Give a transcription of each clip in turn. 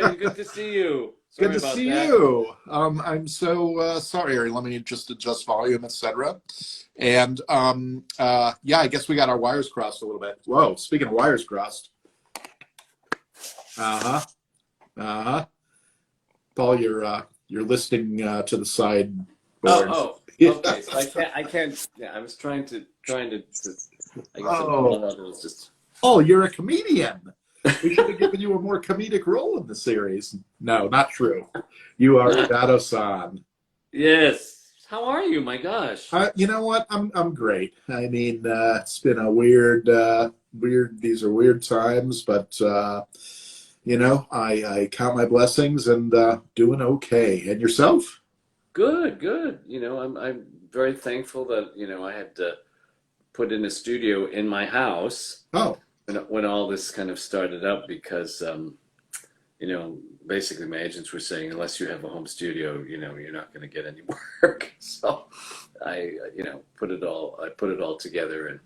Brian. Good to see you. Good Sorry to about see that. you. I'm so sorry. Let me just adjust volume, etc. And yeah, I guess we got our wires crossed a little bit. Whoa, speaking of wires crossed. Uh-huh. Uh-huh. Paul, you're listening to the sideboard. Okay. So I can't. Yeah, I was trying to. I guess Oh, one other was just. oh, you're a comedian. We should have given you a more comedic role in the series. No, not true. You are Shadow-san. Yes. How are you? My gosh. You know what? I'm great. I mean, it's been a weird. These are weird times, but I count my blessings and doing okay. And yourself? Good. Good. I'm very thankful that I had to put in a studio in my house Oh, when all this kind of started up because basically my agents were saying unless you have a home studio, you're not going to get any work. So I put it all together,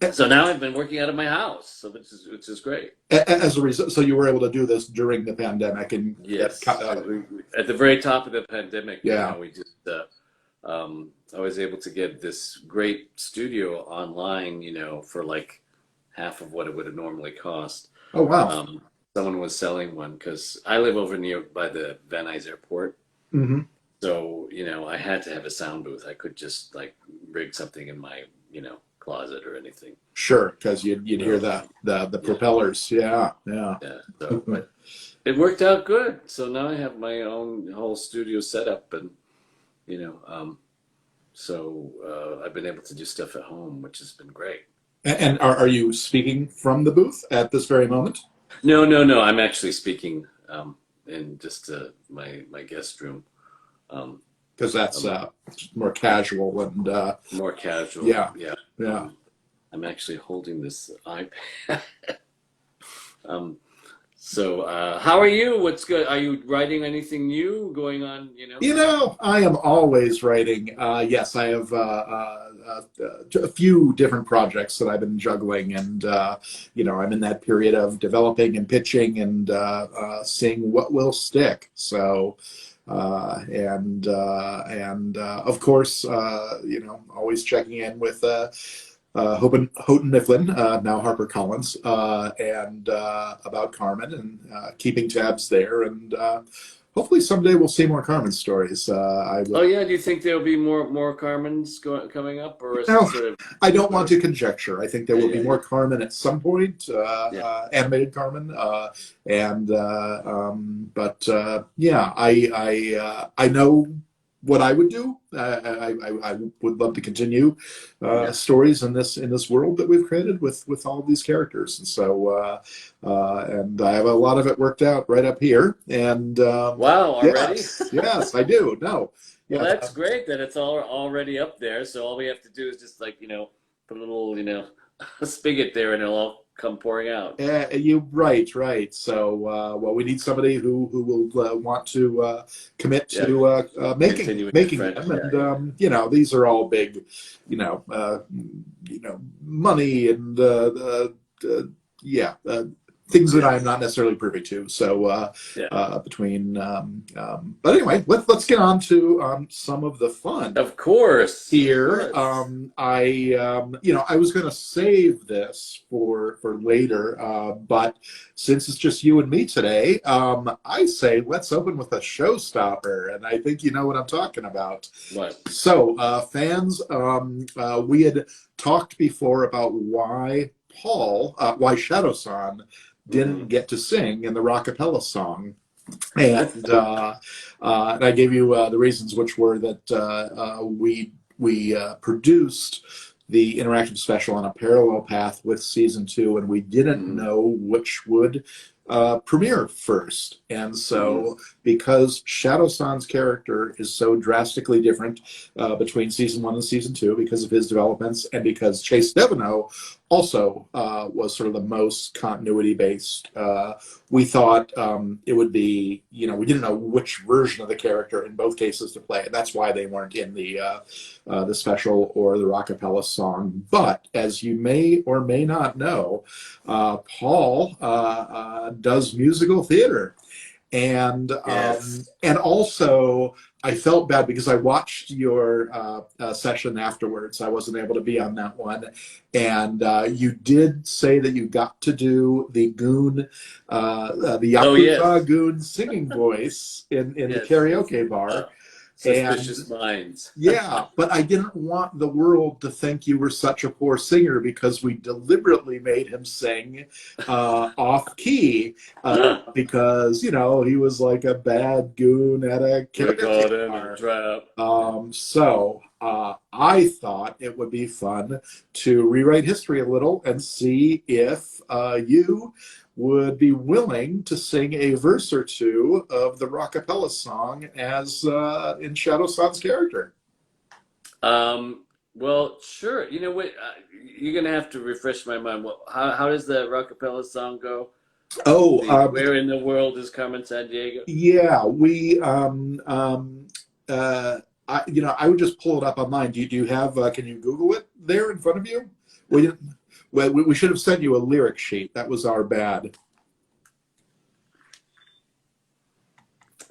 and so now I've been working out of my house, so which is great. as a result, so you were able to do this during the pandemic, and Yes, at the very top of the pandemic, yeah. we just I was able to get this great studio online, for like half of what it would have normally cost. Oh wow. Someone was selling one because I live over near by the Van Nuys Airport. Hmm. So, I had to have a sound booth. I could just like rig something in my, closet or anything. Sure, because you'd hear the Yeah, propellers. Yeah, yeah. yeah. So, but it worked out good. So now I have my own whole studio set up, and you know, I've been able to do stuff at home, which has been great. And are you speaking from the booth at this very moment? No, no, no. I'm actually speaking in just my guest room. Um, Because that's um, more casual and More casual. yeah, Yeah. yeah. I'm actually holding this iPad. um, how are you? What's good? Are you writing anything new going on? I am always writing. Yes, I have a few different projects that I've been juggling, and I'm in that period of developing and pitching and seeing what will stick. So, of course, always checking in with Houghton Mifflin, now HarperCollins, and about Carmen, and keeping tabs there, and hopefully someday we'll see more Carmen stories. Oh yeah, do you think there'll be more Carmen's coming up, or is it Now, sort of? I don't want to conjecture. I think there Yeah, will be yeah, more Carmen at some point, yeah, animated Carmen, but yeah, I know what I would do. I would love to continue yeah. stories in this world that we've created with all of these characters, and so and I have a lot of it worked out right up here. And Wow, already? yes, I do. No, Well, yeah. that's great that it's all already up there. So all we have to do is just like, put a little, spigot there and it'll all come pouring out. You right. So, well, we need somebody who will want to commit Yeah, to continuing the making French. them, Yeah, and yeah. these are all big, money and yeah, things that Yeah, I'm not necessarily privy to. So, yeah. but anyway, let's get on to some of the fun Of course, of here. course. I was going to save this for later, but since it's just you and me today, I say let's open with a showstopper, and I think you know what I'm talking about. What? So, fans, we had talked before about why Shadow-san Hmm. didn't get to sing in the Rockapella song, and I gave you the reasons, which were that we produced the interactive special on a parallel path with season 2, and we didn't Hmm. know which would premiere first. And Hmm. so, because Shadow-san's character is so drastically different between season 1 and season 2, because of his developments, and because Chase Deveneaux also was sort of the most continuity based. We thought it would be, we didn't know which version of the character in both cases to play, and that's why they weren't in the special or the Rockapella song. But as you may or may not know, Paul does musical theater. Yes. and also I felt bad because I watched your session afterwards. I wasn't able to be on that one, and you did say that you got to do the goon, the Oh, Yakuza yes. goon singing voice in the Yes. karaoke bar, Uh, and Suspicious Minds. yeah, but I didn't want the world to think you were such a poor singer because we deliberately made him sing off key because, you know, he was like a bad goon at a We karaoke caught in a bar. trap. I thought it would be fun to rewrite history a little and see if you would be willing to sing a verse or two of the Rockapella song as in Shadow Son's character. Well, sure. You know what? You're gonna have to refresh my mind. How does the Rockapella song go? Oh, Where in the world is Carmen Sandiego? yeah, I would just pull it up online. Do you have, can you Google it there in front of you? We should have sent you a lyric sheet. That was our bad.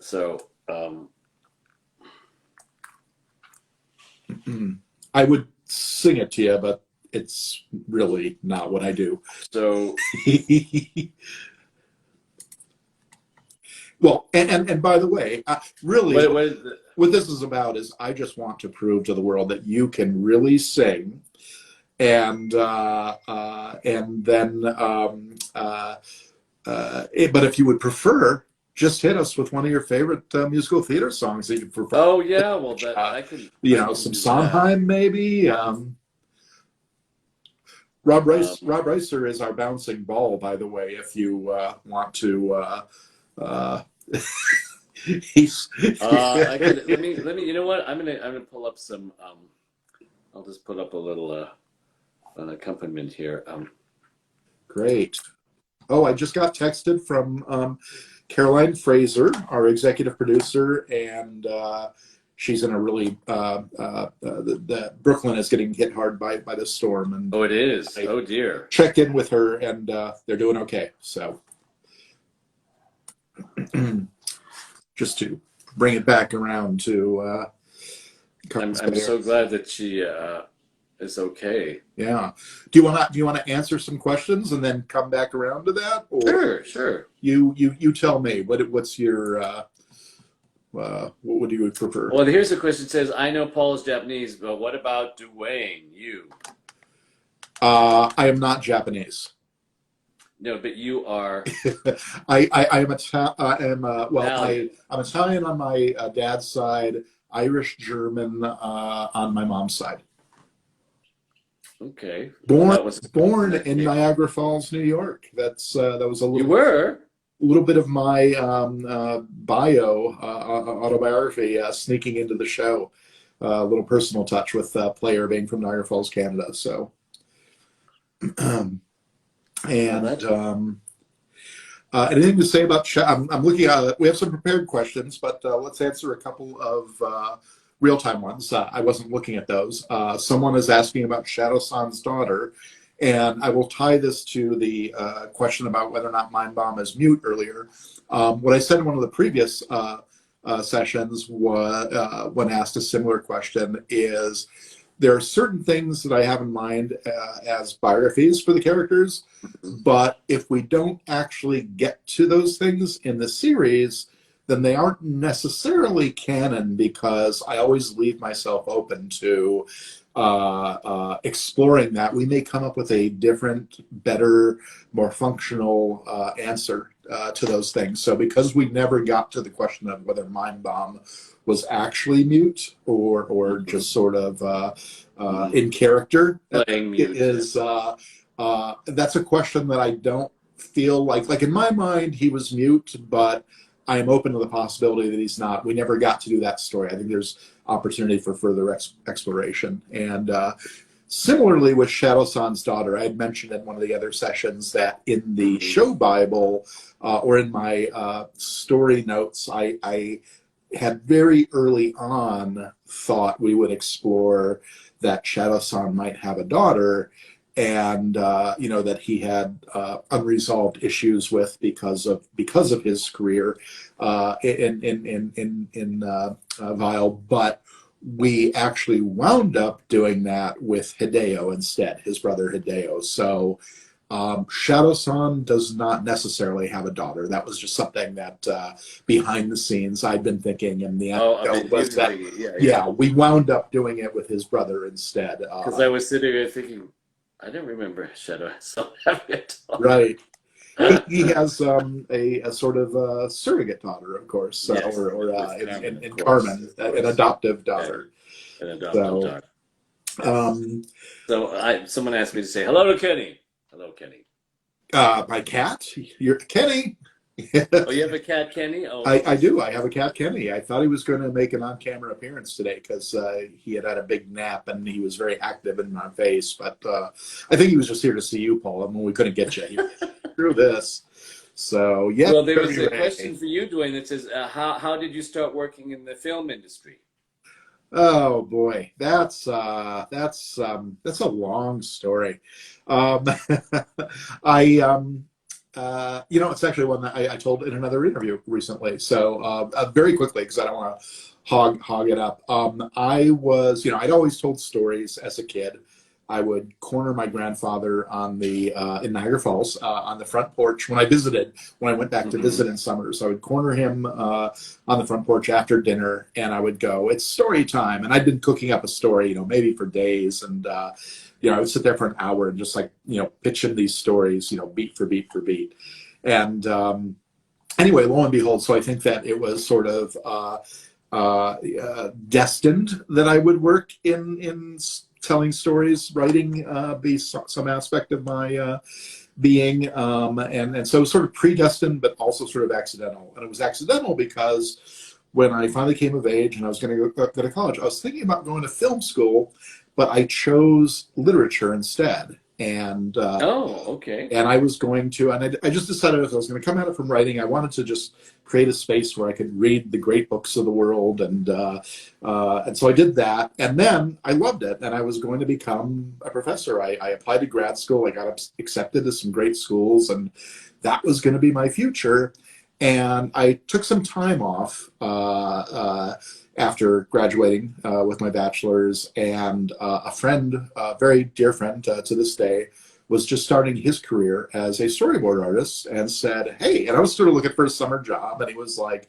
So, I would sing it to you, but it's really not what I do. so Well, and by the way, really, what is the, what this is about is I just want to prove to the world that you can really sing, and then but if you would prefer, just hit us with one of your favorite musical theater songs that you prefer. Oh yeah, well that Uh, I can you I know, can some do that. Sondheim maybe. Um, Rob Reiser is our bouncing ball, by the way. If you want to, uh, he's I could let me. You know what? I'm gonna pull up some. I'll just put up a little an accompaniment here. great. Oh, I just got texted from Caroline Fraser, our executive producer, and she's in a really the Brooklyn is getting hit hard by the storm, and Oh, it is. I Oh dear. checked in with her, and they're doing okay. So just to bring it back around to I'm so glad that she is okay. yeah. Do you want to answer some questions and then come back around to that, or Sure, sure. you tell me what's your what would you prefer? Well, here's a question. It says, I know Paul is Japanese, but what about Dwayne? You? I am not Japanese. No, but you are I am Italian. I'm Italian on my dad's side, Irish German on my mom's side. Okay. Well, that was Born in Niagara Falls, New York. That was a You little were? bit of my autobiography sneaking into the show. A little personal touch with Player being from Niagara Falls, Canada. So, and anything to say about? I'm looking at. We have some prepared questions, but let's answer a couple of real-time ones. I wasn't looking at those. Someone is asking about Shadow San's daughter, and I will tie this to the question about whether or not Mind Bomb is mute earlier. What I said in one of the previous sessions was, when asked a similar question, is there are certain things that I have in mind as biographies for the characters, but if we don't actually get to those things in the series, then they aren't necessarily canon, because I always leave myself open to exploring that. We may come up with a different, better, more functional answer to those things. So because we never got to the question of whether Mind Bomb was actually mute or just sort of in character, Playing mute. it is that's a question that I don't feel like in my mind he was mute, but I am open to the possibility that he's not. We never got to do that story. I think there's opportunity for further exploration. And similarly with Shadow San's daughter, I had mentioned in one of the other sessions that in the show Bible or in my story notes, I had very early on thought we would explore that Shadow San might have a daughter. and that he had unresolved issues with because of his career in Vile, but we actually wound up doing that with Hideo instead, his brother Hideo. So Shadow-san does not necessarily have a daughter. That was just something that behind the scenes I'd been thinking, and the Oh, I anecdote mean, was that yeah. we wound up doing it with his brother instead. Because I was sitting there thinking, I don't remember Shadow so having a Right. daughter. He has a sort of surrogate daughter, of course, Yes, or with Carmen, of in course, Carmen, of an course. adoptive Yeah, daughter. an adoptive So, daughter. Yes. um, So someone asked me to say hello to Kenny. Hello, Kenny. my cat, you're Kenny. Oh, you have a cat, Kenny? Oh, I nice. do. I have a cat, Kenny. I thought he was going to make an on-camera appearance today because he had a big nap and he was very active in my face. But I think he was just here to see you, Paul. And when we couldn't get you, he through this. So yeah. Well, there was a Anyway. question for you, Dwayne, that says, how did you start working in the film industry? Oh boy, that's a long story. Um, it's actually one that I told in another interview recently. So very quickly, because I don't want to hog it up. I was, I'd always told stories as a kid. I would corner my grandfather on the in Niagara Falls on the front porch when I went back to Hmm. visit in summer. So I would corner him on the front porch after dinner, and I would go, "It's story time." And I'd been cooking up a story, maybe for days, and I would sit there for an hour and just pitch in these stories, beat for beat for beat. And anyway, lo and behold, so I think that it was sort of destined that I would work in telling stories, writing be some aspect of my being, and so sort of predestined, but also sort of accidental. And it was accidental because when I finally came of age and I was going to go to college, I was thinking about going to film school, but I chose literature instead. Oh, okay. And I was going to, and I just decided if I was going to come at it from writing, I wanted to just create a space where I could read the great books of the world, and so I did that, and then I loved it, and I was going to become a professor. I applied to grad school, I got accepted to some great schools, and that was going to be my future. And I took some time off after graduating with my bachelor's, and a friend, a very dear friend to this day, was just starting his career as a storyboard artist and said, "Hey," and I was sort of looking for a summer job, and he was like,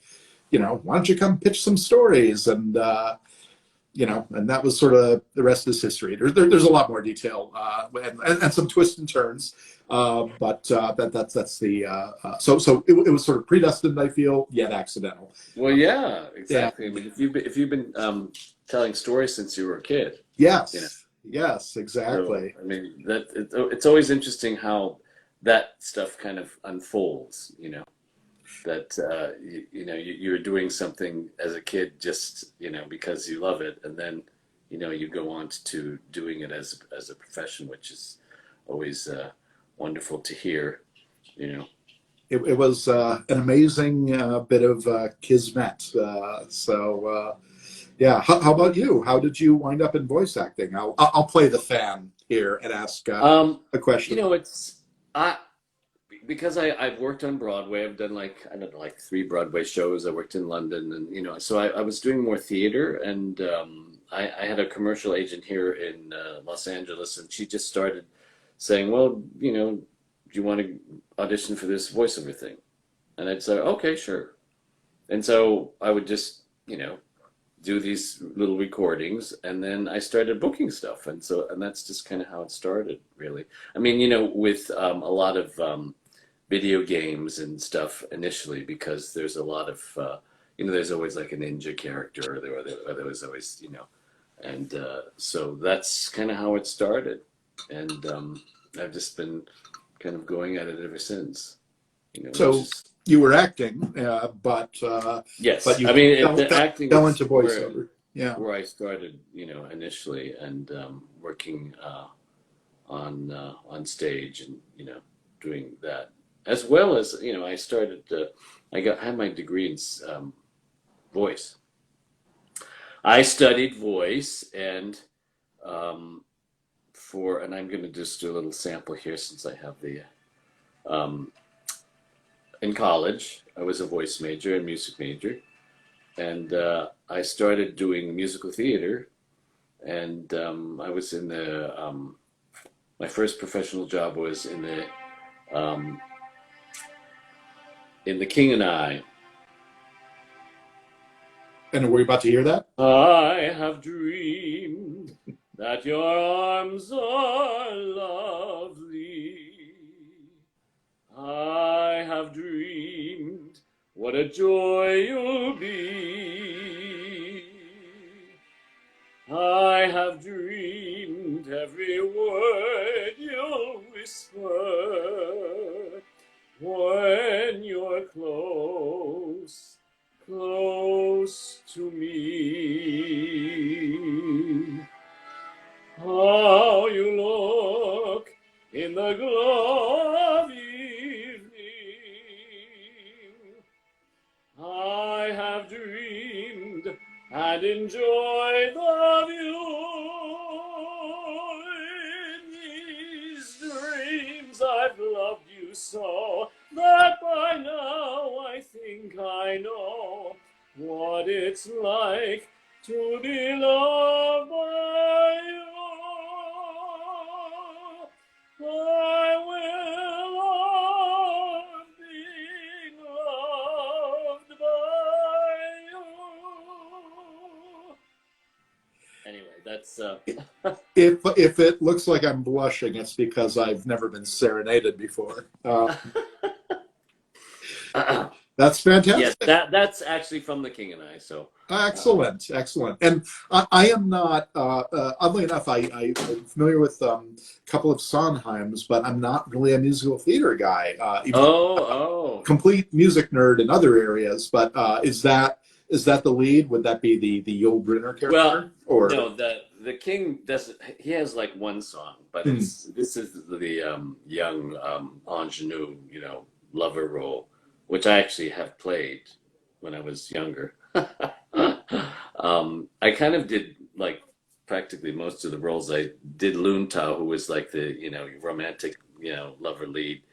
"Why don't you come pitch some stories?" And that was sort of the rest is history. There's a lot more detail and some twists and turns, but that's the so it was sort of predestined, I feel, yet accidental. Well, yeah, Yeah. exactly. I mean, if you've been telling stories since you were a kid, you know. Yes, So, exactly. I mean, it's always interesting how that stuff kind of unfolds, that you're doing something as a kid just, because you love it, and then, you go on to doing it as a profession, which is always wonderful to hear, you know. It was an amazing bit of kismet. Yeah. How about you? How did you wind up in voice acting? I'll play the fan here and ask Um, a question. it's I because I've worked on Broadway. I've done like I don't know, like 3 Broadway shows. I worked in London, and so I was doing more theater, and I had a commercial agent here in Los Angeles, and she just started saying, "Well, do you want to audition for this voiceover thing?" And I'd say, "Okay, sure." And so I would just do these little recordings, and then I started booking stuff, and that's just kind of how it started, really. I mean, with a lot of video games and stuff initially, because there's a lot of there's always like a ninja character, or there was always and so that's kind of how it started, and I've just been kind of going at it ever since, which So is you were acting, but yes. you I mean, fell, the fell, acting fell is into voiceover. Yeah. where I started, initially, and working on stage, and doing that, as well as I started. I had my degree in voice. I studied voice, and um, for, and I'm going to just do a little sample here since I have the, um, in college, I was a voice major and music major, and I started doing musical theater, and I was in the, my first professional job was um, in The King and I. And were you about to hear that? I have dreamed that your arms are lovely. I have dreamed what a joy you'll be. I have dreamed every word you'll whisper when you're close, close to me. How you look in the glow of evening. I have dreamed and enjoyed the view. In these dreams I've loved you so that by now I think I know what it's like to be loved by you. I will love being loved by you. Anyway, that's If it looks like I'm blushing, it's because I've never been serenaded before. That's fantastic. yes, that's actually from The King and I. So Excellent, excellent. And I am not, oddly enough, I'm familiar with a couple of Sondheims, but I'm not really a musical theater guy. Even complete music nerd in other areas. But is that the lead? Would that be the Yul Brynner character? Well, or no, the king doesn't. He has like one song, but this is the young ingenue, lover role, which I actually have played when I was younger. I kind of did like practically most of the roles. I did Luntao, who was like the romantic lover lead,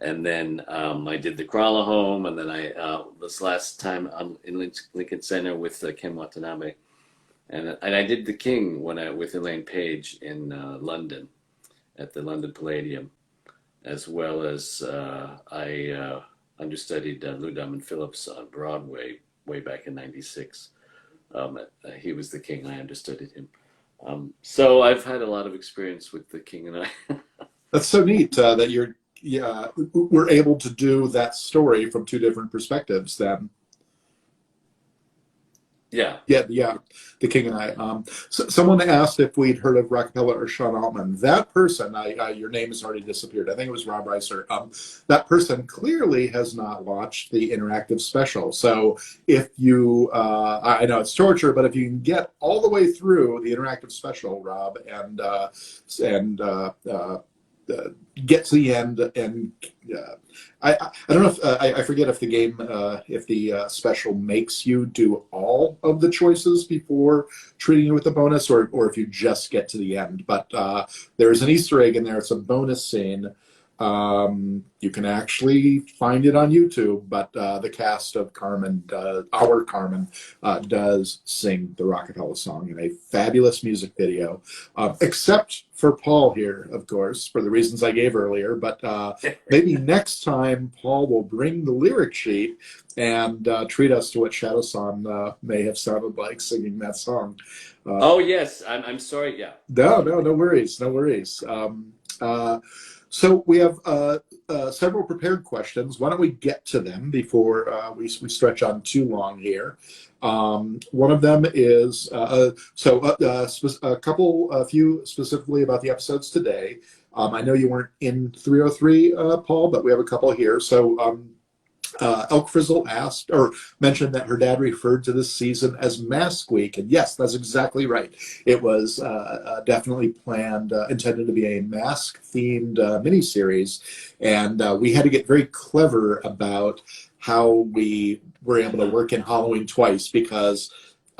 and then I did the Kralahome, and then I this last time in Lincoln Center with Ken Watanabe, and I did the King with Elaine Page in London at the London Palladium, as well as I understudied Lou Diamond Phillips on Broadway way back in '96. He was the King. I understudied him. So I've had a lot of experience with the King and I. That's so neat that we're able to do that story from two different perspectives. Then. Yeah. The King and I. Someone asked if we'd heard of Rockapella or Sean Altman. That person, your name has already disappeared. I think it was Rob Reiser. That person clearly has not watched the interactive special. So if you, I know it's torture, but if you can get all the way through the interactive special, Rob, and get to the end, and I don't know if I forget if the game if the special makes you do all of the choices before treating you with a bonus, or if you just get to the end. But there's an Easter egg in there. It's a bonus scene. You can actually find it on YouTube, but the cast of Carmen, our Carmen, does sing the Rockapella song in a fabulous music video, except for Paul here, of course, for the reasons I gave earlier. But maybe next time Paul will bring the lyric sheet and treat us to what Shadow-san may have sounded like singing that song. Oh, yes. I'm sorry. Yeah. No worries. So we have several prepared questions. Why don't we get to them before we stretch on too long here? One of them is a few specifically about the episodes today. I know you weren't in 303, Paul, but we have a couple here. So Elk Frizzle asked or mentioned that her dad referred to this season as Mask Week, and yes, that's exactly right. It was definitely planned, intended to be a mask-themed miniseries, and we had to get very clever about how we were able to work in Halloween twice, because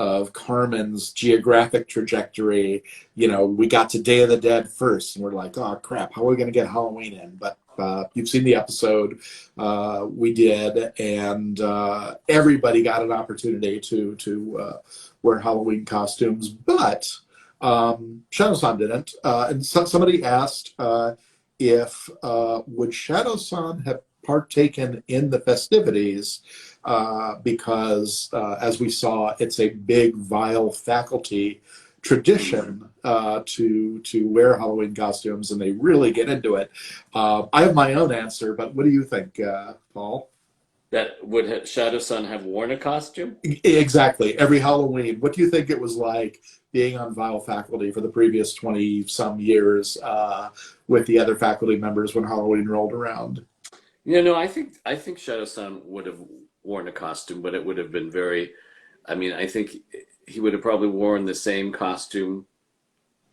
of Carmen's geographic trajectory. You know, we got to Day of the Dead first, and we're like, oh crap, how are we going to get Halloween in? But you've seen the episode, we did, and everybody got an opportunity to wear Halloween costumes, but Shadow-san didn't. And somebody asked if would Shadow-san have partaken in the festivities because, as we saw, it's a big Vile faculty tradition to wear Halloween costumes, and they really get into it. I have my own answer, but what do you think, Paul? That would Shadow-san have worn a costume? Exactly. Every Halloween. What do you think it was like being on Vile faculty for the previous 20-some years with the other faculty members when Halloween rolled around? No, I think Shadow-san would have worn a costume, but it would have been very. I mean, I think he would have probably worn the same costume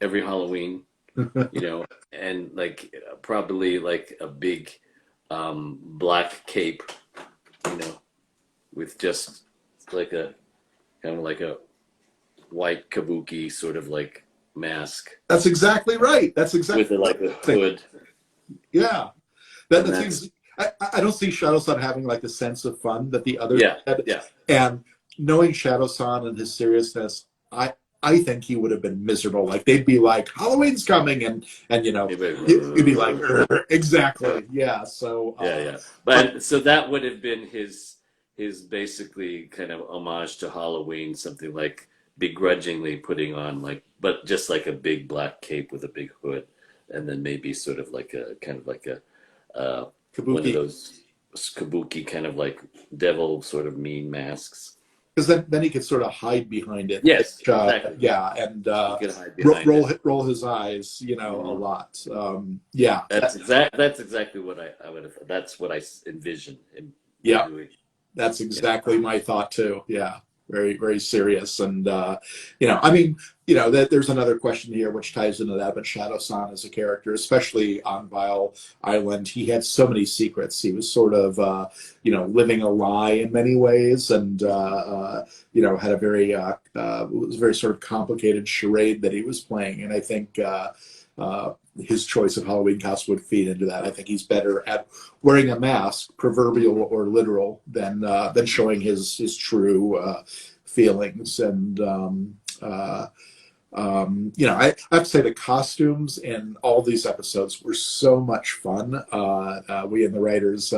every Halloween, and like probably like a big black cape, with just like a kind of like a white kabuki sort of like mask That's exactly right. That's exactly with like a hood. Yeah. That And seems. I don't see Shadow-san having like the sense of fun that the others had. Yeah. And knowing Shadow-san and his seriousness, I think he would have been miserable. Like they'd be like, Halloween's coming, and you'd be like, exactly, yeah. So Yeah. But so that would have been his basically kind of homage to Halloween, something like begrudgingly putting on but just like a big black cape with a big hood, and then maybe sort of like a kind of like a one of kabuki, those kabuki kind of like devil sort of mean masks. because then he could sort of hide behind it. Yes, exactly. Yeah, and He could hide behind it. roll his eyes, a lot. Yeah, That's exactly what I would have. That's what I envision him yeah, doing. that's exactly my thought too. Yeah, very, very serious. And, I mean, there's another question here which ties into that, but Shadow-san as a character, especially on Vile Island, he had so many secrets. He was sort of, living a lie in many ways, and, had a very, it was a very sort of complicated charade that he was playing. And I think, his choice of Halloween costume would feed into that. I think he's better at wearing a mask, proverbial or literal, than showing his true feelings. And I have to say the costumes in all these episodes were so much fun. We and the writers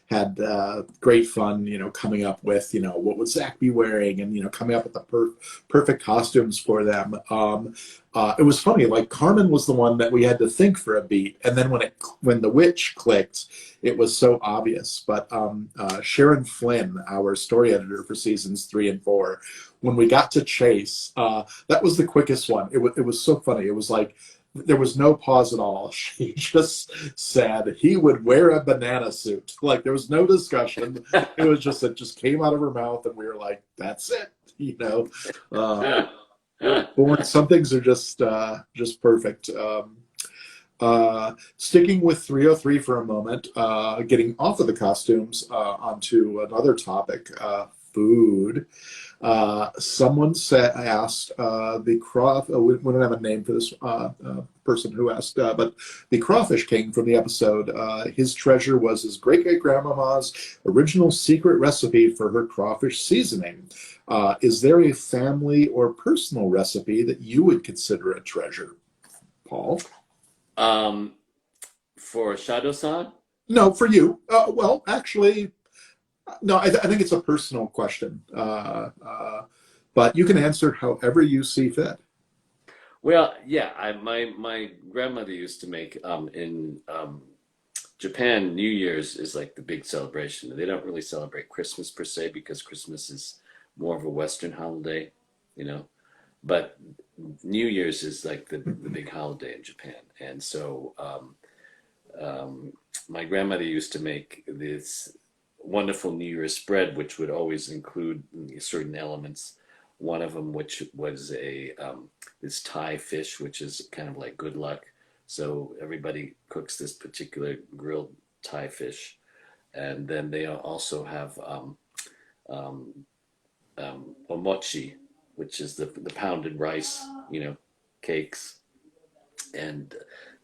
had great fun, coming up with, what would Zach be wearing, and, coming up with the perfect costumes for them. It was funny, like Carmen was the one that we had to think for a beat, and then when the witch clicked, it was so obvious. But Sharon Flynn, our story editor for seasons 3 and 4, when we got to Chase, that was the quickest one. It was so funny. It was like there was no pause at all. She just said he would wear a banana suit. Like there was no discussion. It was just, it just came out of her mouth, and we were like, that's it. Some things are just perfect. Sticking with 303 for a moment, getting off of the costumes onto another topic, food. Someone asked the we don't have a name for this person who asked, but the Crawfish King from the episode, his treasure was his great-great-grandmama's original secret recipe for her crawfish seasoning. Is there a family or personal recipe that you would consider a treasure, Paul? For Shadow-san? No, for you. Well, actually, no, I think it's a personal question. But you can answer however you see fit. Well, yeah, my grandmother used to make in Japan, New Year's is like the big celebration. They don't really celebrate Christmas per se because Christmas is more of a Western holiday, but New Year's is like the big holiday in Japan. And so my grandmother used to make this wonderful New Year's spread, which would always include certain elements. One of them, which was this Thai fish, which is kind of like good luck. So everybody cooks this particular grilled Thai fish, and then they also have omochi, which is the pounded rice, cakes, and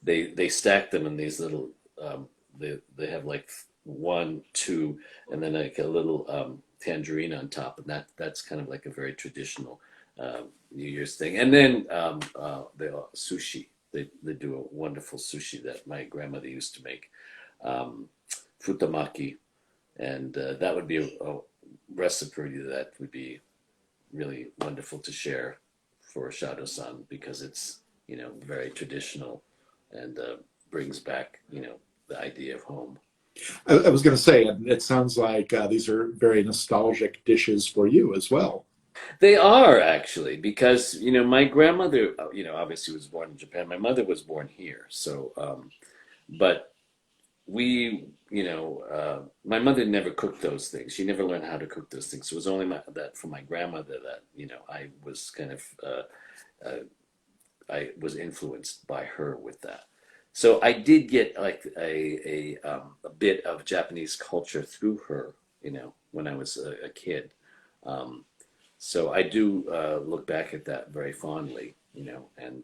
they stack them in these little. They have like one, two, and then like a little tangerine on top, and that's kind of like a very traditional New Year's thing. And then sushi. They do a wonderful sushi that my grandmother used to make, futamaki, and that would be a recipe that would be really wonderful to share for Shado-san because it's very traditional and brings back the idea of home. I was going to say, it sounds like these are very nostalgic dishes for you as well. They are actually because my grandmother obviously was born in Japan. My mother was born here, so but we my mother never cooked those things. She never learned how to cook those things. So it was only that from my grandmother that I was kind of I was influenced by her with that. So I did get like a bit of Japanese culture through her, when I was a kid. So I do look back at that very fondly, and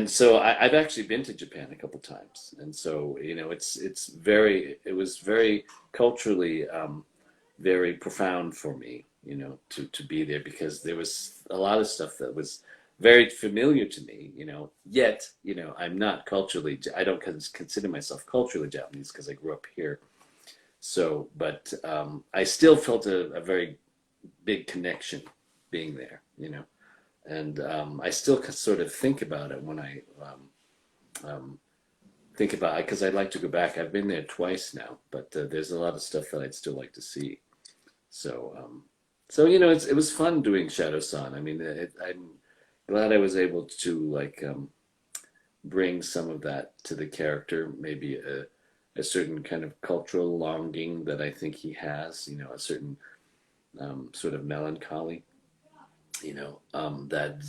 so I've actually been to Japan a couple times, and so it was very culturally very profound for me, to be there because there was a lot of stuff that was very familiar to me, yet, I'm not culturally, I don't consider myself culturally Japanese because I grew up here. So, but I still felt a very big connection being there, and I still sort of think about it when I think about it because I'd like to go back. I've been there twice now, but there's a lot of stuff that I'd still like to see. So, it was fun doing Shado-san. I mean, I'm glad I was able to bring some of that to the character, maybe a certain kind of cultural longing that I think he has, a certain sort of melancholy, that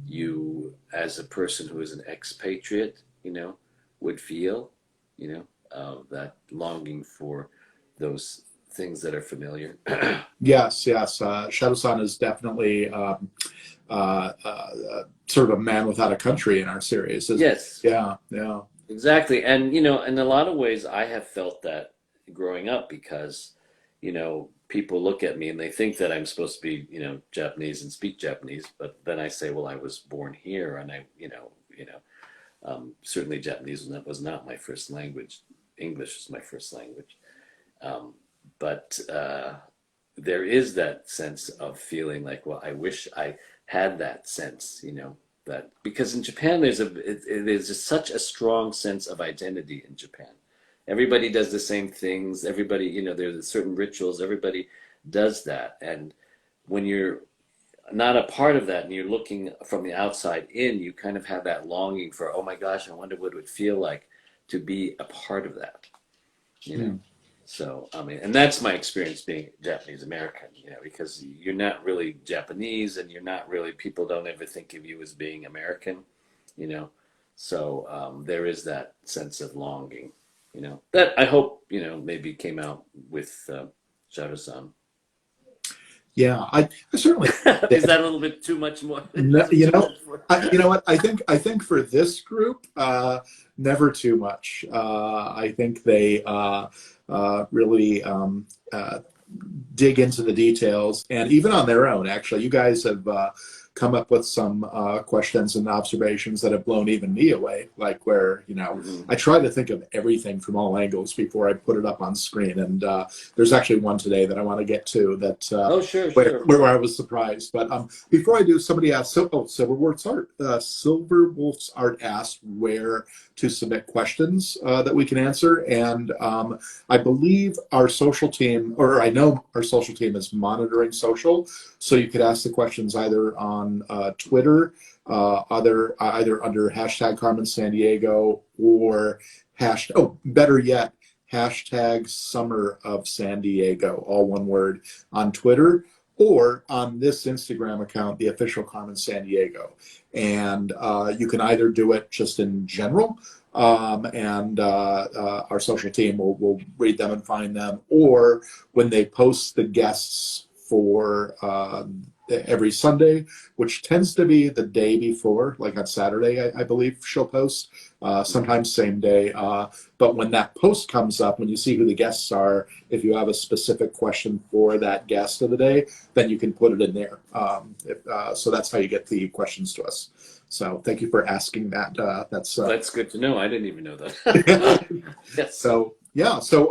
you, as a person who is an expatriate, would feel, that longing for those things that are familiar. Yes. Shado-san is definitely sort of a man without a country in our series. Yes. Yeah. Exactly. And, in a lot of ways, I have felt that growing up because, people look at me and they think that I'm supposed to be, Japanese and speak Japanese. But then I say, well, I was born here and certainly Japanese was not my first language. English is my first language. But there is that sense of feeling like, well, I wish I had that sense, that because in Japan there's just such a strong sense of identity in Japan. Everybody does the same things. Everybody, there's certain rituals. Everybody does that. And when you're not a part of that and you're looking from the outside in, you kind of have that longing for, oh my gosh, I wonder what it would feel like to be a part of that, So, I mean, and that's my experience being Japanese American, because you're not really Japanese and you're not really, people don't ever think of you as being American, So there is that sense of longing, that I hope, maybe came out with Shado-san. Yeah, I certainly. Is that a little bit too much more? No, what I think for this group, never too much. I think they really dig into the details, and even on their own. Actually, you guys have come up with some questions and observations that have blown even me away. Like where I try to think of everything from all angles before I put it up on screen. And there's actually one today that I want to get to that. Sure. Where I was surprised. But before I do, somebody asked. Silverwolf's Art asked where to submit questions that we can answer, and I believe our social team, or I know our social team, is monitoring social, so you could ask the questions either on Twitter, either under hashtag Carmen Sandiego or better yet, hashtag Summer of San Diego, all one word, on Twitter, or on this Instagram account, the official Carmen Sandiego. And you can either do it just in general, and our social team will read them and find them, or when they post the guests for every Sunday, which tends to be the day before, like on Saturday, I believe she'll post, sometimes same day. But when that post comes up, when you see who the guests are, if you have a specific question for that guest of the day, then you can put it in there. So that's how you get the questions to us. So thank you for asking that. That's good to know. I didn't even know that. Yes. So yeah. So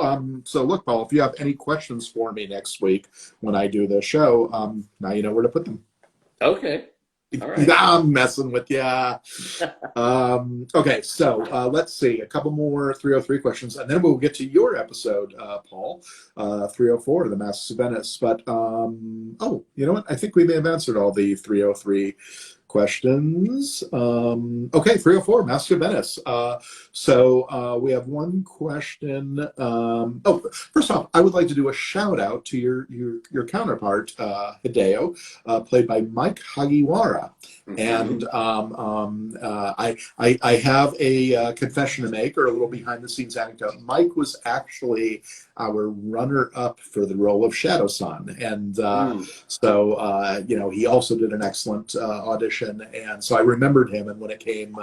look, Paul, if you have any questions for me next week when I do the show, now you know where to put them. Okay. All right. I'm messing with you. Okay, so let's see. A couple more 303 questions, and then we'll get to your episode, Paul, 304, The Masks of Venice. But, oh, you know what? I think we may have answered all the 303 questions. Okay, 304, Masks of Venice. So we have one question. Oh, first off, I would like to do a shout out to your counterpart, Hideo, played by Mike Hagiwara. And I have a confession to make, or a little behind the scenes anecdote. Mike was actually our runner-up for the role of Shadow-san, and so you know, he also did an excellent audition, and so I remembered him. And when it came,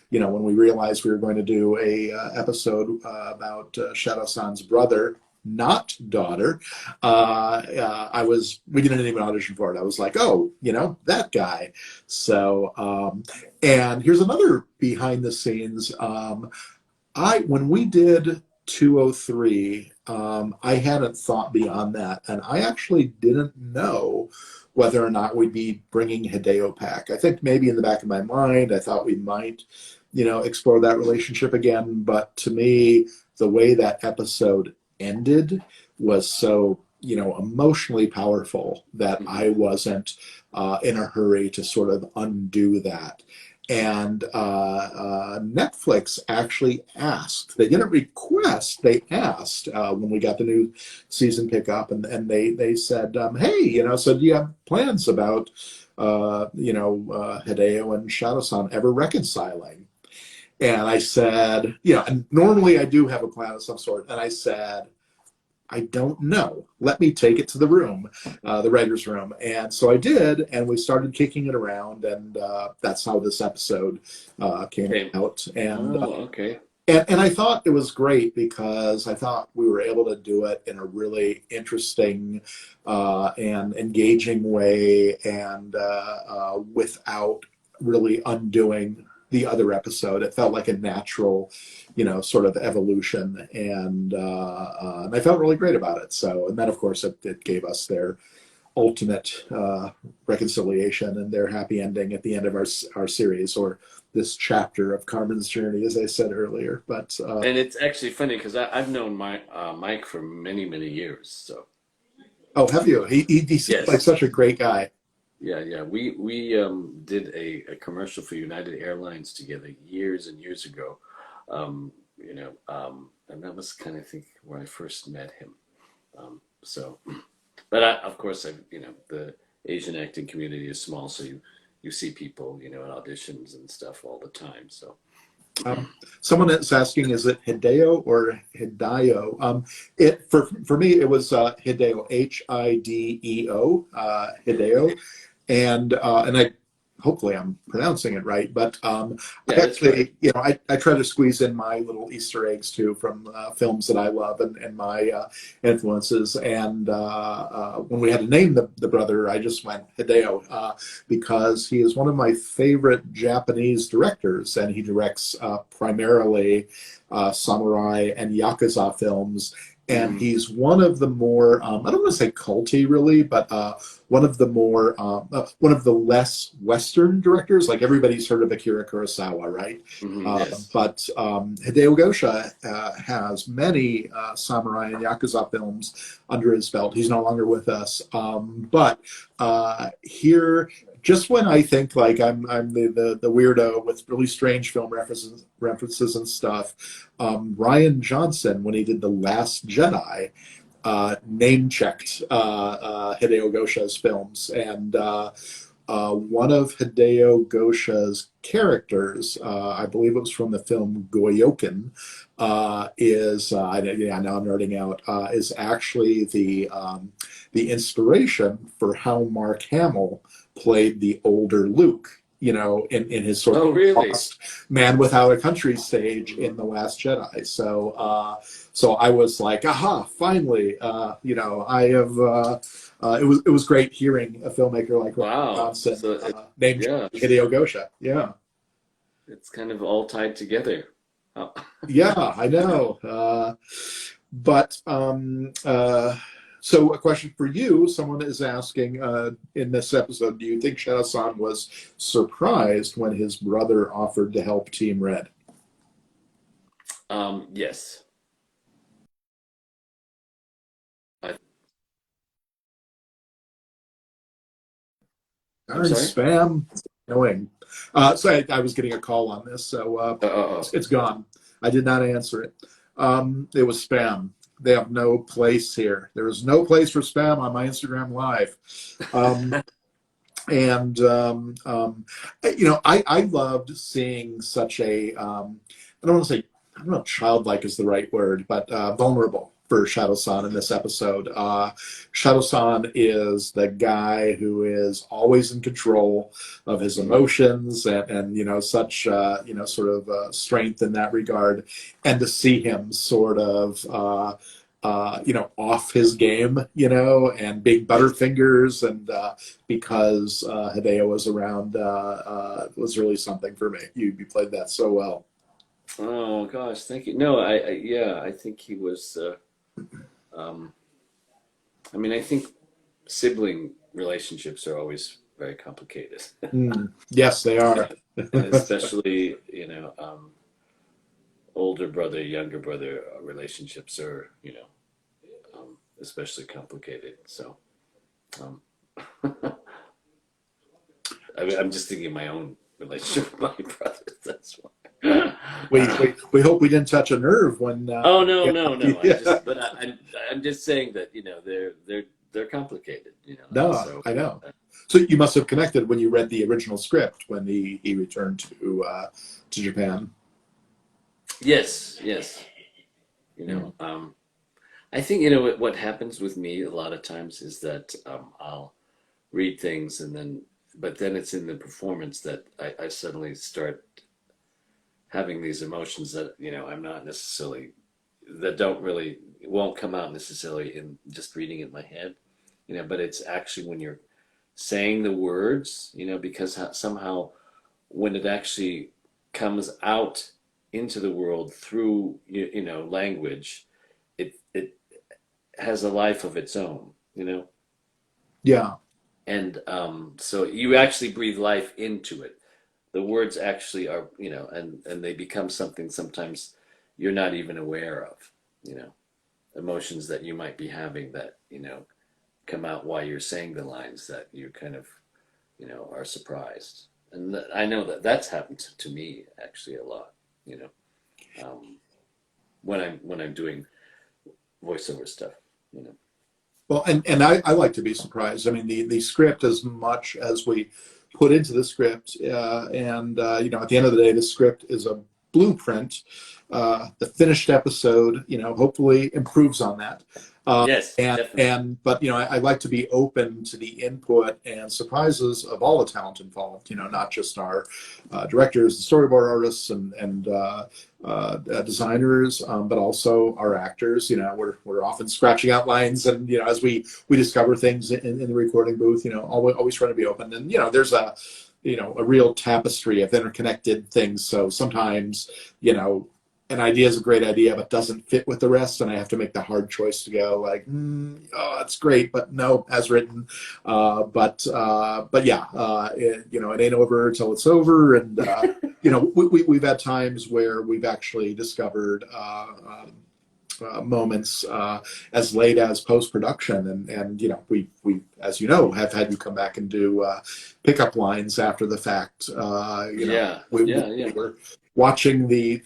you know, when we realized we were going to do a episode about Shadow-san's brother, not daughter, we didn't even audition for it. I was like, oh, you know, that guy. So, and here's another behind the scenes. When we did 203, I hadn't thought beyond that, and I actually didn't know whether or not we'd be bringing Hideo back. I think maybe in the back of my mind, I thought we might, you know, explore that relationship again. But to me, the way that episode ended was so, you know, emotionally powerful that I wasn't in a hurry to sort of undo that. And Netflix actually asked, they didn't request, they asked when we got the new season pick up, and they said, hey, you know, so do you have plans about, you know, Hideo and Shadow-san ever reconciling? And I said, you know, and normally I do have a plan of some sort. And I said, I don't know. Let me take it to the room, the writer's room. And so I did, and we started kicking it around, and that's how this episode came out. And, okay. And I thought it was great because I thought we were able to do it in a really interesting and engaging way, and without really undoing the other episode. It felt like a natural, you know, sort of evolution, and I felt really great about it. So, and then of course it gave us their ultimate reconciliation and their happy ending at the end of our series, or this chapter of Carmen's journey, as I said earlier. But and it's actually funny because I've known Mike for many years. So. Oh, have you? He seems yes. like such a great guy. Yeah. We did a commercial for United Airlines together years and years ago, you know, and that was kind of, I think, where I first met him. So, but of course, you know, the Asian acting community is small, so you see people, you know, at auditions and stuff all the time. So. Someone is asking, is it Hideo or Hideo? For me, it was Hideo, Hideo, Hideo, and I hopefully I'm pronouncing it right. But I actually, right. You know, I try to squeeze in my little Easter eggs too from films that I love and my influences. And when we had to name the brother, I just went Hideo because he is one of my favorite Japanese directors, and he directs primarily samurai and yakuza films. And he's one of the more, I don't want to say culty really, but one of the more, one of the less Western directors. Like everybody's heard of Akira Kurosawa, right? Yes. But Hideo Gosha has many samurai and yakuza films under his belt. He's no longer with us. But here, just when I think like I'm the weirdo with really strange film references and stuff, Rian Johnson, when he did The Last Jedi, name-checked Hideo Gosha's films. And one of Hideo Gosha's characters, I believe it was from the film Goyoken, now I'm nerding out, is actually the the inspiration for how Mark Hamill played the older Luke, you know, in his sort Oh, of really? lost man without a country stage in The Last Jedi. So I was like, aha, finally, you know, I have. It was great hearing a filmmaker like Ryan Wow. Johnson So it, named yeah, Hideo Gosha. Yeah, it's kind of all tied together. Oh. yeah, I know. But so a question for you: someone is asking in this episode, do you think Shadow-san was surprised when his brother offered to help Team Red? Yes. I, I'm Darn sorry? spam. Annoying. So I was getting a call on this, so Oh. it's gone. I did not answer it. It was spam. They have no place here. There is no place for spam on my Instagram Live. Um, and you know, I loved seeing such a I don't want to say, I don't know if childlike is the right word, but vulnerable for Shadow-san in this episode. Shadow-san is the guy who is always in control of his Mhm. emotions and you know, such you know, sort of strength in that regard, and to see him sort of you know, off his game, you know, and big butterfingers, and because Hideo was around, was really something for me. You played that so well. Oh gosh, thank you. No, yeah, I think he was. Um, I mean, I think sibling relationships are always very complicated, Mm, yes, they are. and especially, older brother, younger brother relationships are, especially complicated. So, um, I'm just thinking of my own relationship with my brother. That's why. We hope we didn't touch a nerve when. Oh no, Yeah, no, no. yeah. I'm just saying that they're complicated. No, So I know. So you must have connected when you read the original script when he returned to Japan. yes, yes. You Mm. know, I think what happens with me a lot of times is that I'll read things but then it's in the performance that I suddenly start having these emotions that I'm not necessarily that don't really won't come out necessarily in just reading in my head, but it's actually when you're saying the words, because somehow when it actually comes out into the world through language, it has a life of its own. Yeah, And so you actually breathe life into it. The words actually are, and they become something sometimes you're not even aware of, you know, emotions that you might be having that, come out while you're saying the lines that you kind of, are surprised. And I know that that's happened to me actually a lot, you know, um, when I'm doing voiceover stuff, you know. well, and I like to be surprised. I mean, the script, as much as we put into the script, and you know, at the end of the day, the script is a blueprint. The finished episode, you know, hopefully improves on that. Yes, definitely. But you know, I like to be open to the input and surprises of all the talent involved. You know, not just our directors, the storyboard artists, and designers, but also our actors. You know, we're often scratching out lines, and you know, as we discover things in the recording booth, you know, always trying to be open. And you know, there's a real tapestry of interconnected things. So sometimes, you know, an idea is a great idea, but doesn't fit with the rest, and I have to make the hard choice to go like, oh, it's great, but no, as written. But yeah, you know, it ain't over until it's over, and you know, we've had times where we've actually discovered. Moments as late as post production, and you know, we as you know, have had you come back and do pickup lines after the fact. You know, Yeah, we yeah, yeah. were watching the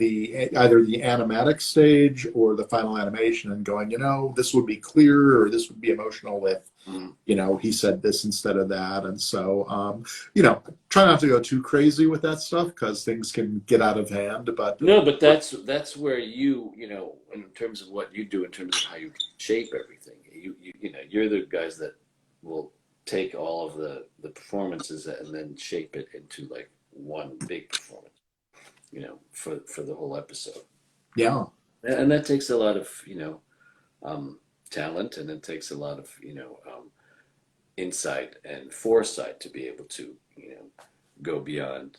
either the animatic stage or the final animation and going, you know, this would be clearer or this would be emotional if, Mm. you know, he said this instead of that. And so you know, try not to go too crazy with that stuff because things can get out of hand, but No, but that's where in terms of what you do, in terms of how you shape everything, you you're the guys that will take all of the performances and then shape it into like one big performance, for the whole episode. Yeah. And that takes a lot of, talent, and it takes a lot of, insight and foresight to be able to, go beyond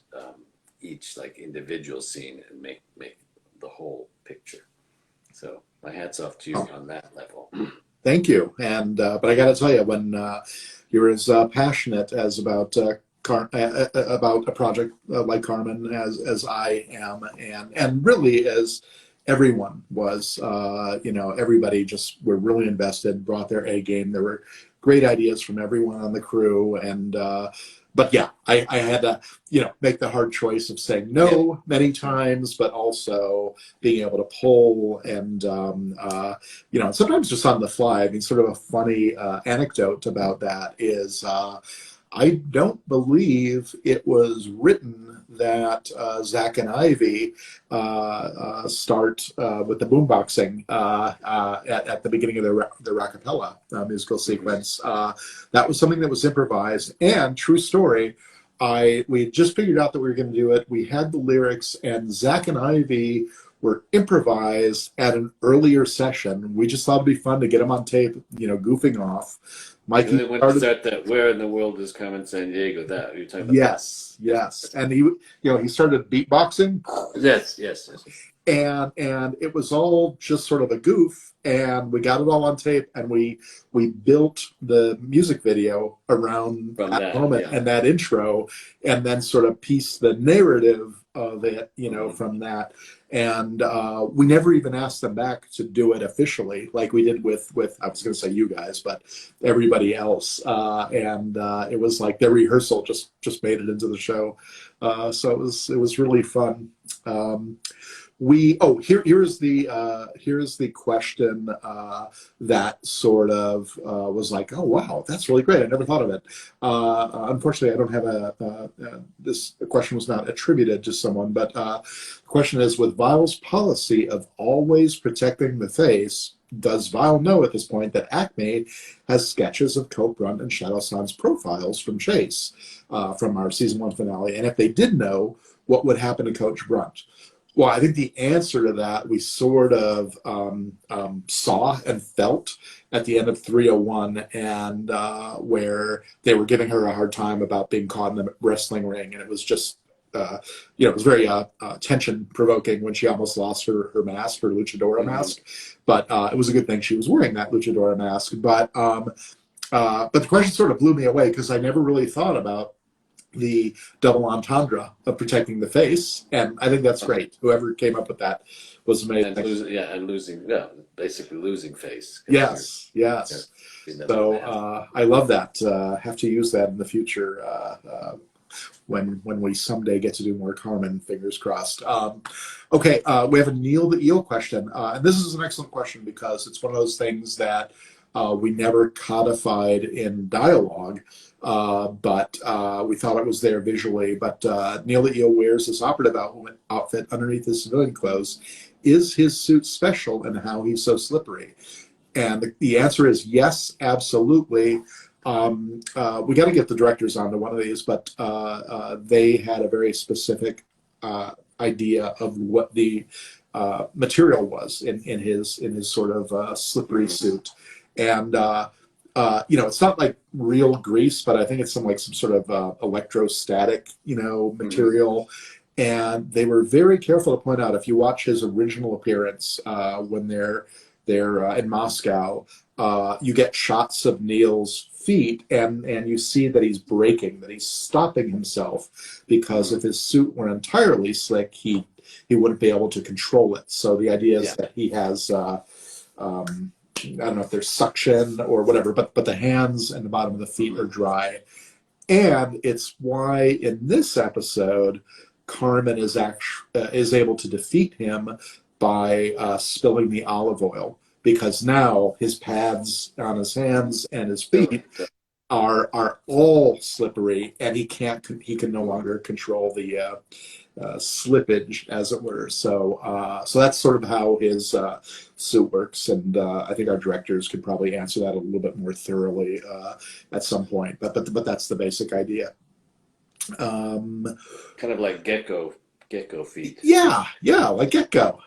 each like individual scene and make the whole picture. So my hat's off to you on that level. Thank you. And but I got to tell you, when you're as passionate as about about a project like Carmen as I am, and really as everyone was, everybody just were really invested, brought their A game. There were great ideas from everyone on the crew, and but yeah, I had to make the hard choice of saying no many times, but also being able to pull and sometimes just on the fly. I mean, sort of a funny anecdote about that is I don't believe it was written that Zach and Ivy start with the boomboxing at the beginning of the Rockapella musical sequence. That was something that was improvised, and true story. We had just figured out that we were going to do it. We had the lyrics, and Zach and Ivy were improvised at an earlier session. We just thought it'd be fun to get them on tape, goofing off. Mikey, and then when you start that, where in the world is Carmen Sandiego? That you're talking about? Yes, and he started beatboxing. Yes. And it was all just sort of a goof, and we got it all on tape, and we built the music video around that moment and that intro, and then sort of pieced the narrative of it, from that. And we never even asked them back to do it officially, like we did with I was going to say you guys, but everybody else. And it was like their rehearsal just made it into the show. So it was really fun. Here's the question that sort of was like, oh wow, that's really great. I never thought of it. Unfortunately, I don't have this question was not attributed to someone, but the question is, with Vile's policy of always protecting the face, does Vile know at this point that Acme has sketches of Coke, Brunt, and Shadow Sans profiles from Chase from our season 1 finale? And if they did know, what would happen to Coach Brunt? Well, I think the answer to that we sort of saw and felt at the end of 301, and where they were giving her a hard time about being caught in the wrestling ring, and it was just, it was very tension-provoking when she almost lost her mask, her luchadora mask. But it was a good thing she was wearing that luchadora mask. But the question sort of blew me away, because I never really thought about the double entendre of protecting the face, and I think that's great. Whoever came up with that was amazing. Basically losing face. Yes. So I love that. Have to use that in the future when we someday get to do more Carmen. Fingers crossed. Okay, we have a Neil the Eel question, and this is an excellent question because it's one of those things that we never codified in dialogue. But we thought it was there visually. But Neil the Eel wears his operative outfit underneath his civilian clothes. Is his suit special, and how he's so slippery? And the answer is yes, absolutely. We got to get the directors onto one of these, but they had a very specific idea of what the material was in his sort of slippery suit, and it's not like real grease, but I think it's some sort of electrostatic, material. And they were very careful to point out, if you watch his original appearance when they're in Moscow, you get shots of Neil's feet, and you see that he's braking, that he's stopping himself, because if his suit were entirely slick, he wouldn't be able to control it. So the idea is that he has I don't know if there's suction or whatever, but the hands and the bottom of the feet are dry. And it's why in this episode, Carmen is able to defeat him by spilling the olive oil, because now his pads on his hands and his feet are all slippery, and he can no longer control the slippage, as it were. So that's sort of how his suit works, and I think our directors could probably answer that a little bit more thoroughly at some point. But that's the basic idea. Um, Kind of like gecko feet. yeah, like Gecko.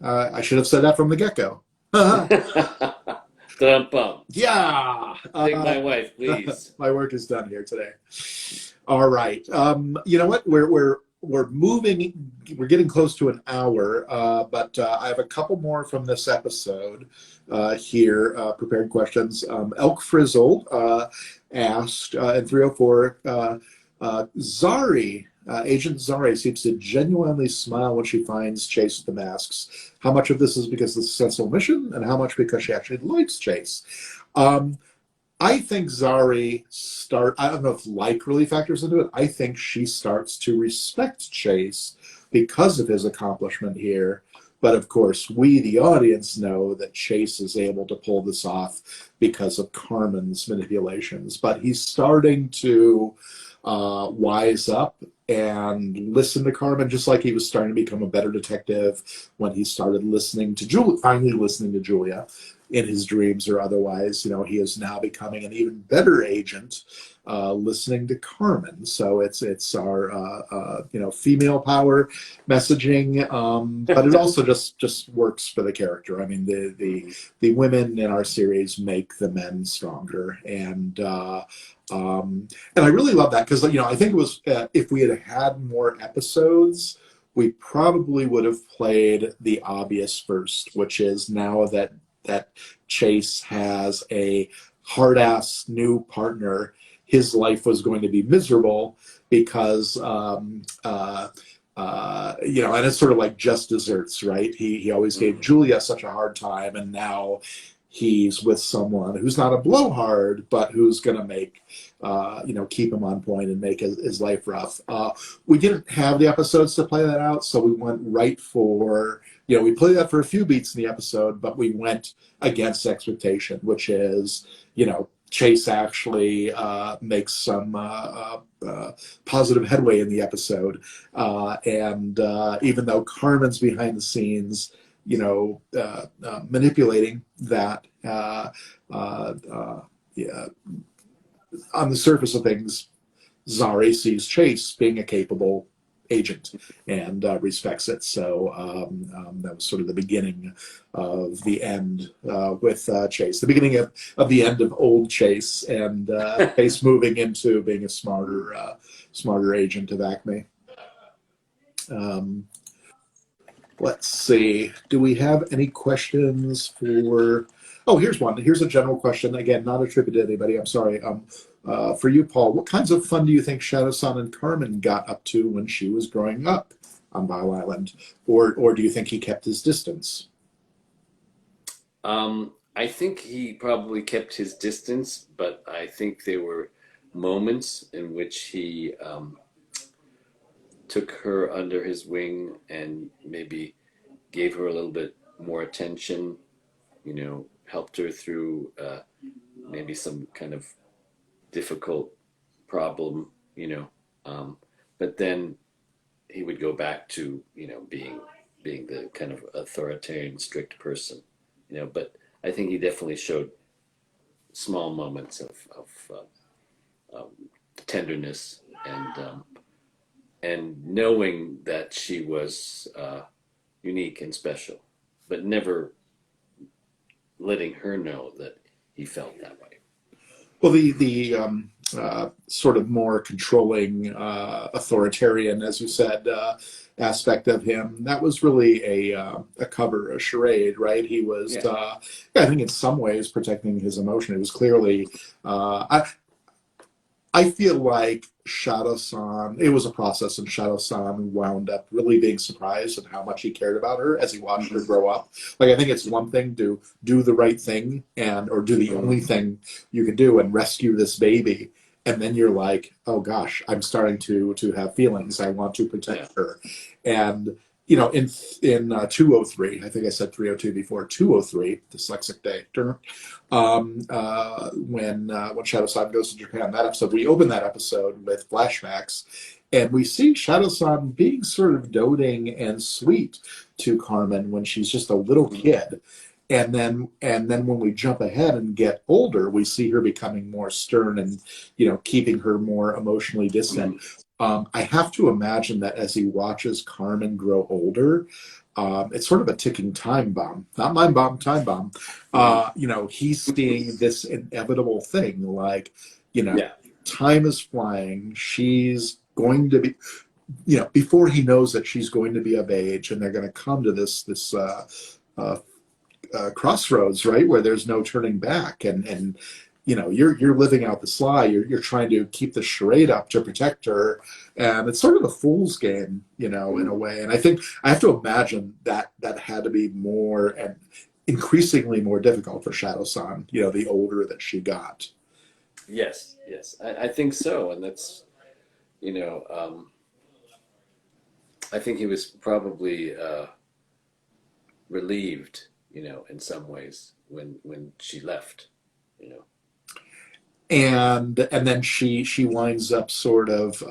I should have said that from the get-go. Dum-bum. Yeah. Take my wife, please. My work is done here today. All right. You know what? We're moving. We're getting close to an hour, but I have a couple more from this episode here. Prepared questions. Elk Frizzle asked in 304. Zari, Agent Zari, seems to genuinely smile when she finds Chase with the masks. How much of this is because of the sensible mission, and how much because she actually likes Chase? I think Zari I don't know if like really factors into it. I think she starts to respect Chase because of his accomplishment here. But of course, we, the audience, know that Chase is able to pull this off because of Carmen's manipulations. But he's starting to wise up and listen to Carmen, just like he was starting to become a better detective when he started listening to Julia, finally listening to Julia in his dreams or otherwise. You know, he is now becoming an even better agent, listening to Carmen. So it's our female power messaging, but it also just works for the character. I mean, the women in our series make the men stronger, and I really love that because I think it was if we had more episodes, we probably would have played the obvious first, which is now that Chase has a hard-ass new partner, his life was going to be miserable because, and it's sort of like just desserts, right? He always gave Julia such a hard time, and now he's with someone who's not a blowhard, but who's going to make, keep him on point and make his life rough. We didn't have the episodes to play that out, so we went right for, we played that for a few beats in the episode, but we went against expectation, which is, Chase actually makes some positive headway in the episode. And even though Carmen's behind the scenes, manipulating that, on the surface of things, Zari sees Chase being a capable agent and respects it. So that was sort of the beginning of the end with Chase, the beginning of the end of old Chase, and Chase moving into being a smarter agent of Acme. Let's see. Do we have any questions for... Oh, here's one. Here's a general question. Again, not attributed to anybody. I'm sorry. For you, Paul, what kinds of fun do you think Shadow-san and Carmen got up to when she was growing up on Bile Island? Or do you think he kept his distance? I think he probably kept his distance, but I think there were moments in which he took her under his wing and maybe gave her a little bit more attention, helped her through maybe some kind of difficult problem, but then he would go back to, being the kind of authoritarian, strict person, but I think he definitely showed small moments of tenderness and knowing that she was unique and special, but never letting her know that he felt that way. Well, the sort of more controlling, authoritarian, as you said, aspect of him, that was really a cover, a charade, right? He was, I think in some ways, protecting his emotion. It was clearly, I feel like Shadow-san, it was a process, and Shadow-san wound up really being surprised at how much he cared about her as he watched her grow up. Like, I think it's one thing to do the right thing or do the only thing you can do and rescue this baby. And then you're like, oh gosh, I'm starting to have feelings. I want to protect her. And you know, in 203, I think I said 302 before, 203, dyslexic day, when Shadow-san goes to Japan, that episode, we open that episode with flashbacks, and we see Shadow-san being sort of doting and sweet to Carmen when she's just a little kid. And then when we jump ahead and get older, we see her becoming more stern and, you know, keeping her more emotionally distant. I have to imagine that as he watches Carmen grow older, it's sort of a ticking time bomb, not mind bomb, time bomb. You know, he's seeing this inevitable thing, like, you know, Yeah. time is flying. She's going to be, you know, before he knows that she's going to be of age, and they're going to come to this crossroads, right, where there's no turning back, and you know, you're living out the sly. You're trying to keep the charade up to protect her, and it's sort of a fool's game, you know, in a way. And I think I have to imagine that that had to be more and increasingly more difficult for Shadow-san, you know, the older that she got. Yes, yes, I think so, and that's, you know, I think he was probably relieved, you know, in some ways when she left, you know. And then she winds up sort of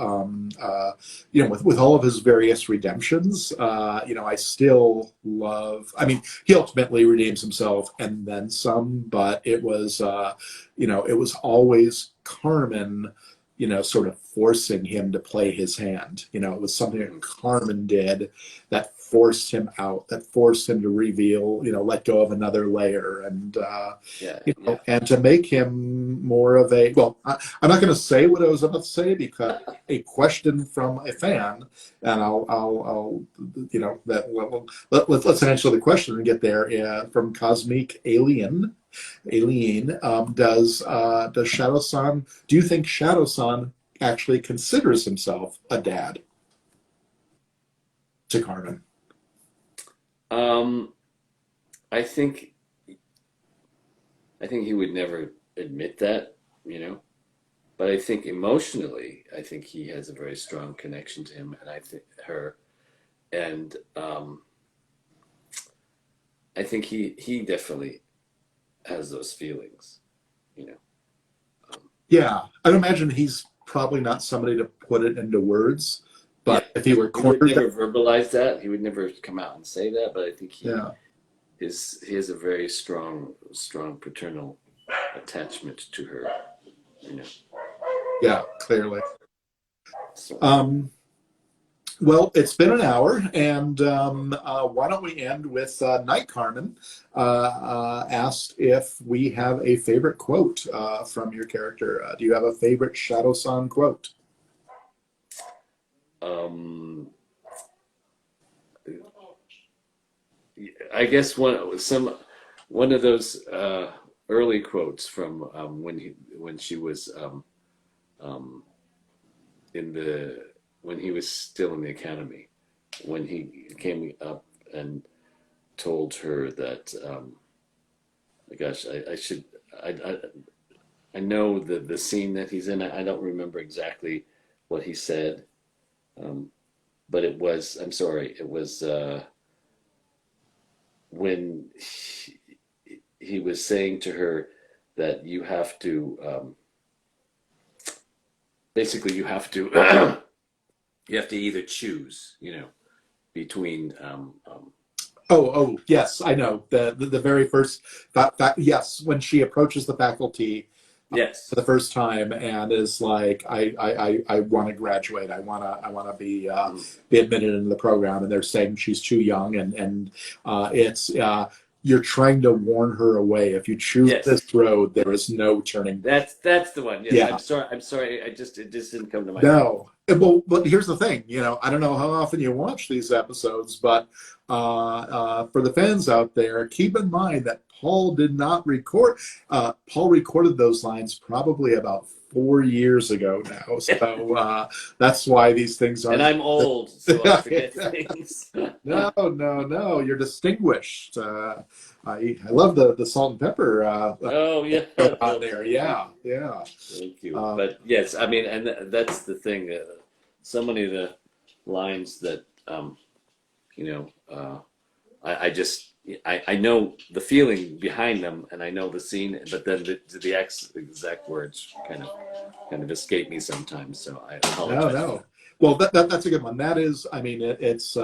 you know, with all of his various redemptions, you know, I still love, I mean, he ultimately redeems himself and then some, but it was you know, it was always Carmen, you know, sort of forcing him to play his hand. You know, it was something that Carmen did that forced him out, that forced him to reveal, you know, let go of another layer, and Yeah, you know, yeah. and to make him more of a, well, I'm not going to say what I was about to say because a question from a fan, and I'll you know, that let's answer the question and get there. From Cosmic Alien. Does Shadow-san, do you think Shadow-san actually considers himself a dad to Carmen? Um, I think he would never admit that, you know, but I think emotionally, I think he has a very strong connection to him, and I think her, and I think he definitely has those feelings, you know. Um, Yeah, I'd imagine he's probably not somebody to put it into words, yeah, but if he were he would cornered, never verbalize that. He would never come out and say that, but I think yeah, he has a very strong paternal attachment to her, you know. yeah, clearly. So Um, well, it's been an hour, and why don't we end with Night Carmen asked if we have a favorite quote from your character. Do you have a favorite Shadow-san quote? um, I guess one of those early quotes from when she was um, in the when he was still in the academy, when he came up and told her that gosh, I should I I know the scene that he's in. I don't remember exactly what he said, um, but it was, I'm sorry, it was when he was saying to her that you have to basically you have to either choose, you know, between Oh, yes, I know. The very first, yes, when she approaches the faculty for yes, the first time and is like, I want to graduate. I want to mhm, be admitted into the program, and they're saying she's too young, and it's you're trying to warn her away. If you choose yes, this road, there is no turning. that's the one. Yes, Yeah, I'm sorry. It just didn't come to my mind. no. Well, but here's the thing. You know, I don't know how often you watch these episodes, but for the fans out there, keep in mind that Paul did not record. Paul recorded those lines probably about 4 years ago now. So that's why these things And aren't. I'm old, so I forget things. No. You're distinguished. I love the salt and pepper Oh yeah. on Well, there. thank you. Yeah, yeah. Thank you. Uh, But yes, I mean, and that's the thing. So many of the lines that I just I know the feeling behind them, and I know the scene, but then the exact words kind of escape me sometimes. So I No, apologize for no. that. Well, that's a good one. That is, I mean, it's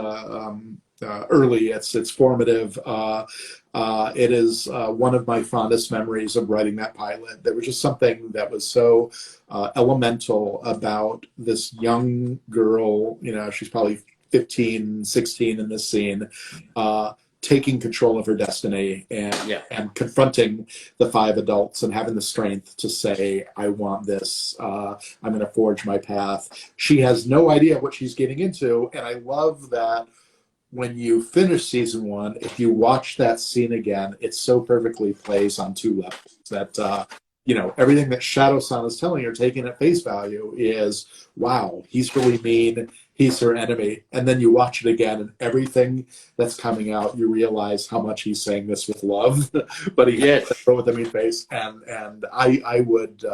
early. It's formative. It is one of my fondest memories of writing that pilot. There was just something that was so elemental about this young girl. You know, she's probably 15, 16 in this scene, taking control of her destiny Yeah, and confronting the five adults and having the strength to say, I want this. I'm going to forge my path. She has no idea what she's getting into. And I love that when you finish season one, if you watch that scene again, it so perfectly plays on two levels that, everything that Shadow-san is telling her, taking at face value, is, wow, he's really mean. He's her enemy. And then you watch it again, and everything that's coming out, you realize how much he's saying this with love, but he has to yes. throw with a mean face. And I would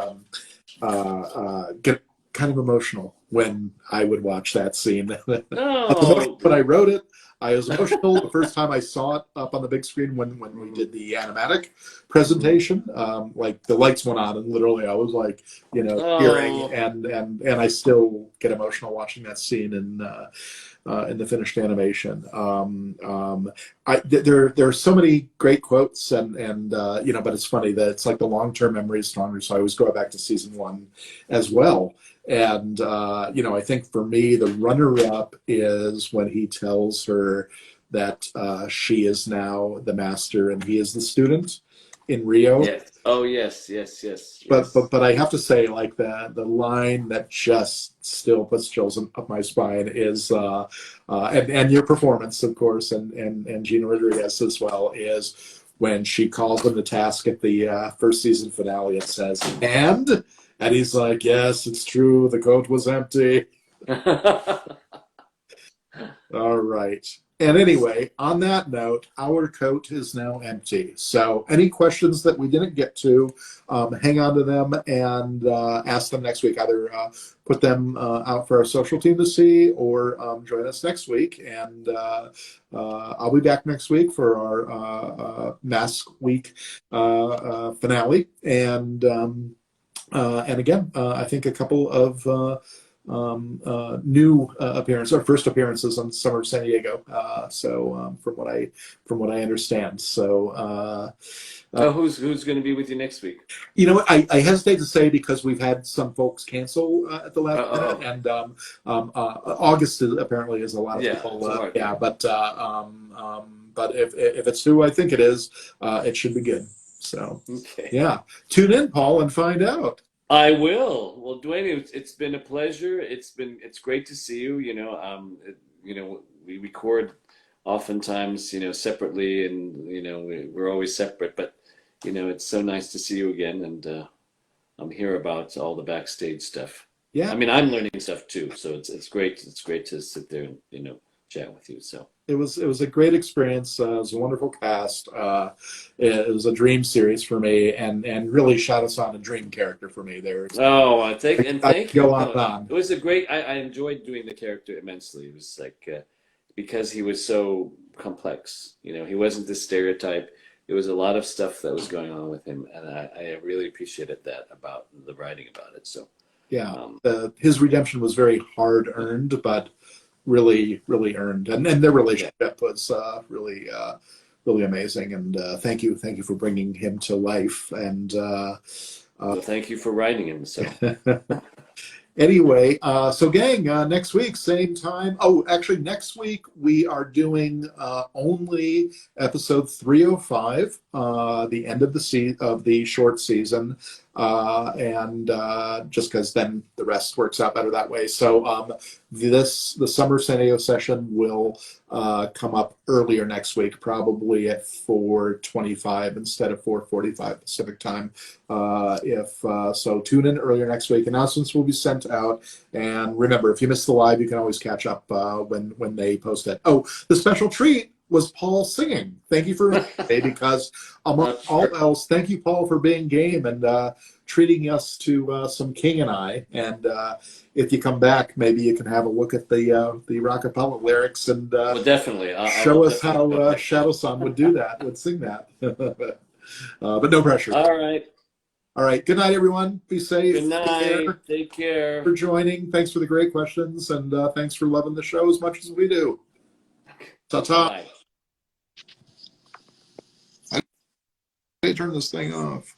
get kind of emotional when I would watch that scene. When No. I wrote it, I was emotional the first time I saw it up on the big screen when we did the animatic presentation. Like the lights went on, and literally I was like, tearing, Oh. and I still get emotional watching that scene in the finished animation. There are so many great quotes, and but it's funny that it's like the long term memory is stronger. So I always go back to season one as well. And I think for me, the runner-up is when he tells her that she is now the master and he is the student in Rio. Yes. Oh, yes, yes, yes, But yes. I have to say, like the line that just still puts chills up my spine is, and your performance, of course, and Gina Rodriguez as well, is when she calls him to task at the first season finale and says, and he's like, yes, it's true, the coat was empty. All right. And anyway, on that note, our coat is now empty. So any questions that we didn't get to, hang on to them and ask them next week. Either put them out for our social team to see or join us next week. And I'll be back next week for our Mask Week finale. And again, I think a couple of new appearances or first appearances on Summer of San Diego. From what I understand, Oh, who's going to be with you next week? I hesitate to say because we've had some folks cancel at the last minute, Oh, and August apparently is a lot of yeah, people. it's hard. Yeah, but if it's who I think it is, it should be good. So Okay. yeah, tune in, Paul, and find out. I will. Well, Dwayne, it's been a pleasure. It's great to see you. We record oftentimes, separately, and we're always separate. But it's so nice to see you again, and I'm here about all the backstage stuff. Yeah. I mean, I'm learning stuff too, so it's great. It's great to sit there and chat with you. So It was a great experience. It was a wonderful cast. It was a dream series for me, and really Shadow-san a dream character for me. oh, thank you. Go on No, and on. it was a great. I enjoyed doing the character immensely. It was like because he was so complex. He wasn't this stereotype. There was a lot of stuff that was going on with him, and I really appreciated that about the writing about it. So Yeah, um, his redemption was very hard earned, but really, really earned, and their yeah. relationship was really amazing. And thank you for bringing him to life. And Well, thank you for writing him. So anyway, so gang, next week, same time. Oh, actually, next week we are doing only episode 305, the end of the short season, and just because then the rest works out better that way. So the Summer San Diego session will come up earlier next week, probably at 4:25 instead of 4:45 Pacific time. So tune in earlier next week. Announcements will be sent out. And remember, if you missed the live, you can always catch up when they post it. Oh, the special treat was Paul singing. Thank you for because among all else, thank you, Paul, for being game and treating us to some King and I. And if you come back, maybe you can have a look at the Rockapella lyrics and Well, definitely. show us how Shadow Son would do that, would sing that. But no pressure. All right. All right. Good night, everyone. Be safe. Good night. Take care. For joining. Thanks for the great questions, and thanks for loving the show as much as we do. Ta-ta. Bye. Hey, turn this thing off.